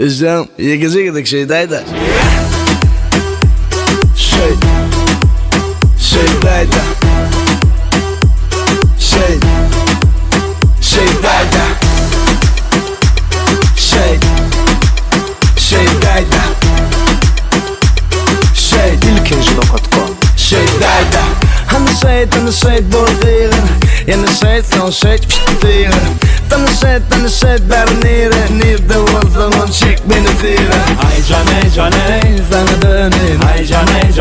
Üzüm yegize gidik şeydaydı. Şeydaydı. Şeydaydı. Şeydaydı. İlkinci.com Şeydaydı. Hani şeyd bordieren. Yine şeyd son şeyd piştiren. Tanı şeyd bernire. Nirde olsan on çek beni tire. Ay caney Sana dönün. Ay caney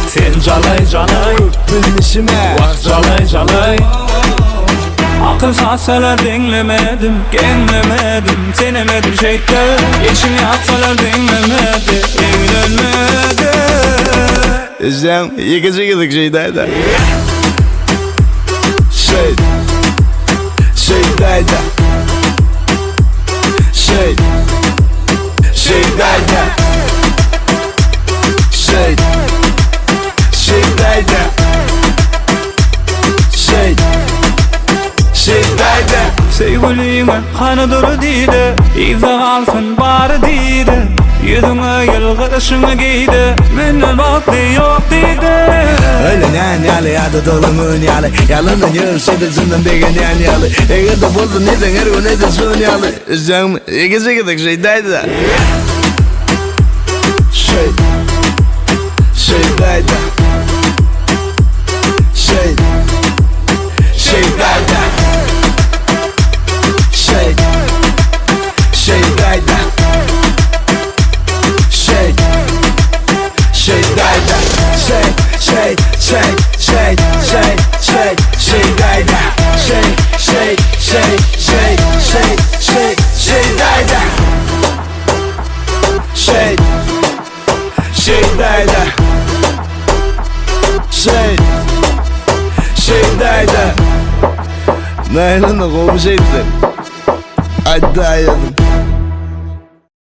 Sen caney Bilmişime. Vah caney Akıl satsalar dinlemedim, genlemedim, senemedim şeyde. İçini atsalar dinlemedi, eğlenmedi. Üzüm yegize gidik şeydaydı. Şeydaydı. Şeydaydı. Şeydaydı. Şeydaydı. Sevgilime kanıdır deydi, izah alsın bari deydi. Yüzüme gel karışını giydi, benden vakti yok deydi. Öyle yalı ya da dolumun yalı. Yalının yürüseydi zından begen yalı. Eğer de buldun neden her gün neden son yalı. Üzüm yegize gidik şeydaydı. Şeydaydı. Şeydaydı. Şeydaydı. Şeydaydı. Şeydaydı. Şeydaydı. Şeydaydı. Naylını kovmuş etsin. Hadi dayanın.